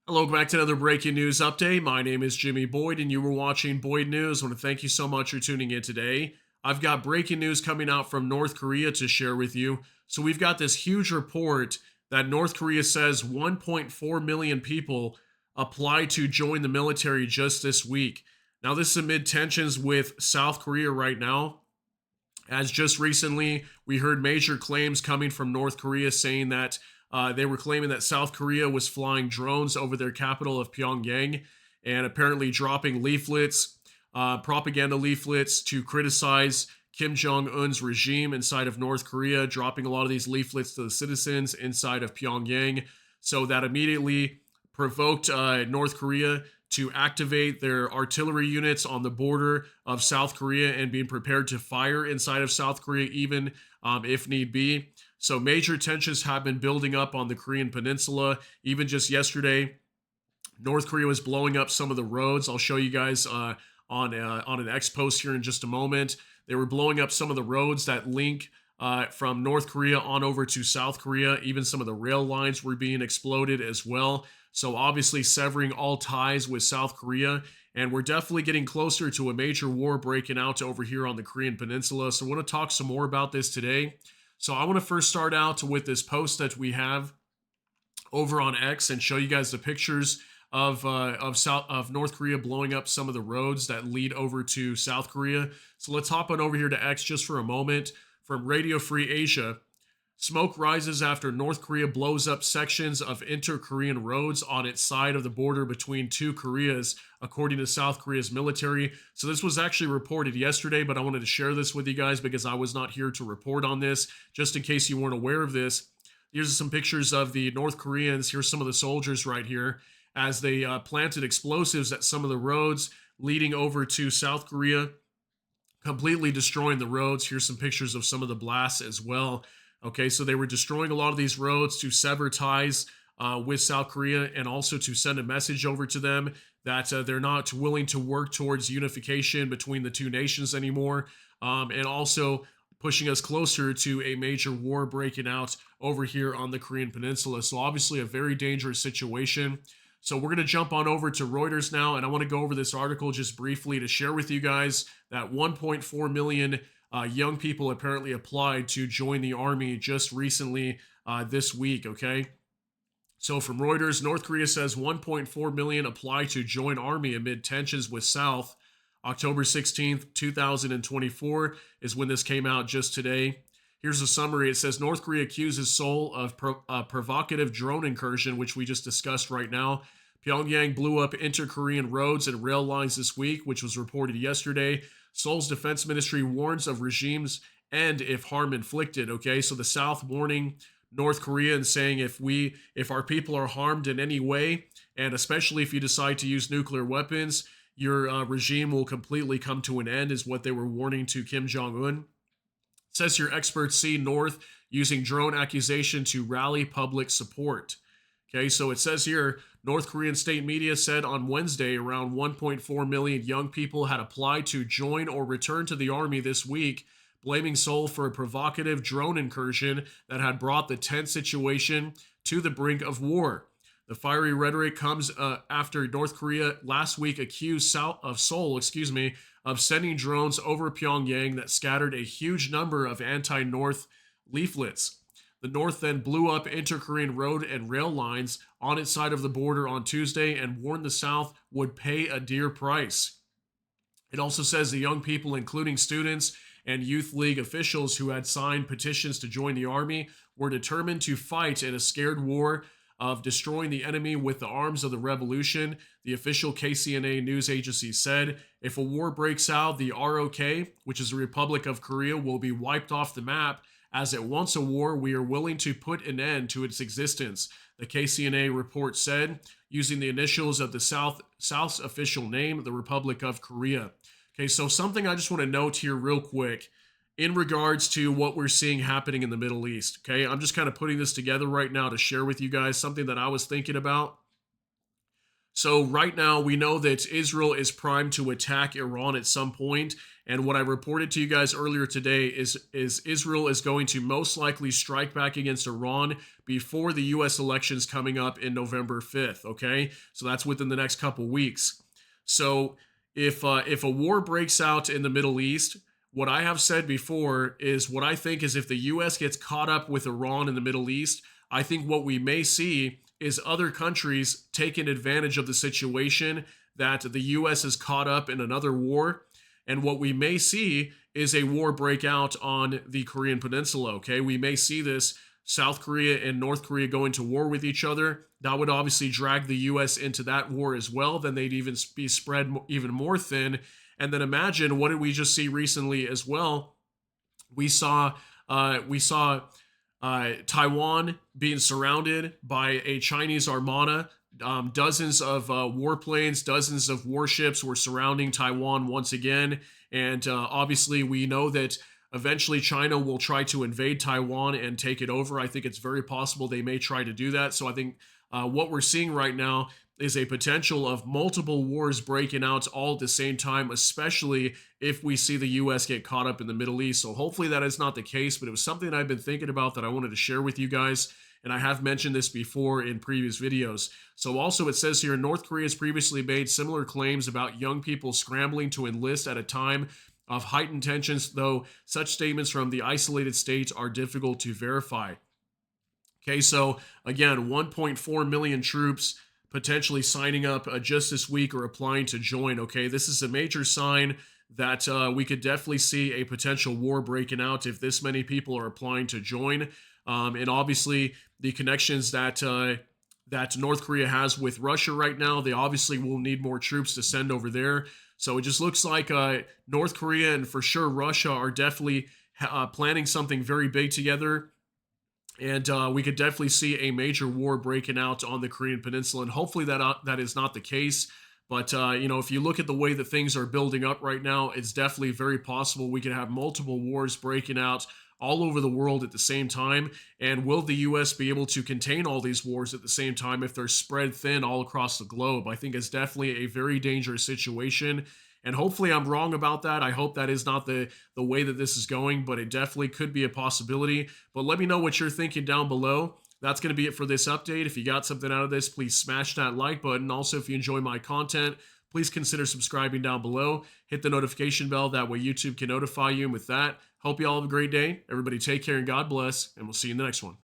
Hello, back to another breaking news update. My name is Jimmy Boyd, and you were watching Boyd News. I want to thank you so much for tuning in today. I've got breaking news coming out from North Korea to share with you. So, we've got this huge report that North Korea says 1.4 million people applied to join the military just this week. Now, this is amid tensions with South Korea right now, as just recently we heard major claims coming from North Korea saying that they were claiming that South Korea was flying drones over their capital of Pyongyang and apparently dropping leaflets, propaganda leaflets to criticize Kim Jong un's regime inside of North Korea, dropping a lot of these leaflets to the citizens inside of Pyongyang. So that immediately provoked North Korea to activate their artillery units on the border of South Korea and being prepared to fire inside of South Korea, even if need be. So, major tensions have been building up on the Korean Peninsula. Even just yesterday, North Korea was blowing up some of the roads. I'll show you guys on an X post here in just a moment. They were blowing up some of the roads that link from North Korea on over to South Korea. Even some of the rail lines were being exploded as well. So obviously severing all ties with South Korea. And we're definitely getting closer to a major war breaking out over here on the Korean Peninsula. So I want to talk some more about this today. So I want to first start out with this post that we have over on X and show you guys the pictures of North Korea blowing up some of the roads that lead over to South Korea. So let's hop on over here to X just for a moment. From Radio Free Asia, smoke rises after North Korea blows up sections of inter-Korean roads on its side of the border between two Koreas, according to South Korea's military. So this was actually reported yesterday, but I wanted to share this with you guys because I was not here to report on this, just in case you weren't aware of this. Here's some pictures of the North Koreans. Here's some of the soldiers right here as they planted explosives at some of the roads leading over to South Korea, completely destroying the roads. Here's some pictures of some of the blasts as well. Okay, so they were destroying a lot of these roads to sever ties with South Korea and also to send a message over to them that they're not willing to work towards unification between the two nations anymore, and also pushing us closer to a major war breaking out over here on the Korean Peninsula. So obviously a very dangerous situation. So we're going to jump on over to Reuters now, and I want to go over this article just briefly to share with you guys that 1.4 million young people apparently applied to join the army just recently this week, okay? So from Reuters, North Korea says 1.4 million apply to join army amid tensions with South. October 16th, 2024 is when this came out just today. Here's a summary. It says North Korea accuses Seoul of provocative drone incursion, which we just discussed right now. Pyongyang blew up inter-Korean roads and rail lines this week, which was reported yesterday. Seoul's defense ministry warns of regimes end if harm inflicted. Okay, so the South warning North Korea and saying if our people are harmed in any way, and especially if you decide to use nuclear weapons, your regime will completely come to an end, is what they were warning to Kim Jong un. It says here experts see North using drone accusation to rally public support. Okay, so it says here North Korean state media said on Wednesday around 1.4 million young people had applied to join or return to the army this week, blaming Seoul for a provocative drone incursion that had brought the tense situation to the brink of war. The fiery rhetoric comes after North Korea last week accused Seoul, of sending drones over Pyongyang that scattered a huge number of anti-North leaflets. The North then blew up inter-Korean road and rail lines on its side of the border on Tuesday and warned the South would pay a dear price. It also says the young people, including students and youth league officials who had signed petitions to join the army, were determined to fight in a scared war of destroying the enemy with the arms of the revolution, the official KCNA news agency said. If a war breaks out, the ROK, which is the Republic of Korea, will be wiped off the map. As it wants a war, we are willing to put an end to its existence, the KCNA report said, using the initials of the South's official name, the Republic of Korea. Okay, so something I just want to note here real quick in regards to what we're seeing happening in the Middle East. Okay, I'm just kind of putting this together right now to share with you guys something that I was thinking about. So right now we know that Israel is primed to attack Iran at some point, and what I reported to you guys earlier today is Israel is going to most likely strike back against Iran before the US elections coming up in November 5th, okay? So that's within the next couple weeks. So if a war breaks out in the Middle East, what I have said before is what I think is if the US gets caught up with Iran in the Middle East, I think what we may see is other countries taking advantage of the situation that the US is caught up in another war. And what we may see is a war break out on the Korean Peninsula. Okay. We may see this South Korea and North Korea going to war with each other. That would obviously drag the US into that war as well. Then they'd even be spread even more thin. And then imagine, what did we just see recently as well? We saw Taiwan being surrounded by a Chinese armada. Dozens of warplanes, dozens of warships were surrounding Taiwan once again. And obviously, we know that eventually China will try to invade Taiwan and take it over. I think it's very possible they may try to do that. So I think what we're seeing right now is a potential of multiple wars breaking out all at the same time, especially if we see the US get caught up in the Middle East. So hopefully that is not the case, but it was something I've been thinking about that I wanted to share with you guys. And I have mentioned this before in previous videos. So also it says here, North Korea has previously made similar claims about young people scrambling to enlist at a time of heightened tensions, though such statements from the isolated states are difficult to verify. Okay, so again, 1.4 million troops potentially signing up just this week or applying to join. Okay, this is a major sign that we could definitely see a potential war breaking out if this many people are applying to join. And obviously, the connections that North Korea has with Russia right now, they obviously will need more troops to send over there. So it just looks like North Korea and for sure Russia are definitely planning something very big together. And we could definitely see a major war breaking out on the Korean Peninsula, and hopefully that is not the case. But if you look at the way that things are building up right now, it's definitely very possible we could have multiple wars breaking out all over the world at the same time. And will the U.S. be able to contain all these wars at the same time if they're spread thin all across the globe? I think it's definitely a very dangerous situation. And hopefully I'm wrong about that. I hope that is not the way that this is going, but it definitely could be a possibility. But let me know what you're thinking down below. That's going to be it for this update. If you got something out of this, please smash that like button. Also, if you enjoy my content, please consider subscribing down below. Hit the notification bell. That way YouTube can notify you. And with that, hope you all have a great day. Everybody take care and God bless. And we'll see you in the next one.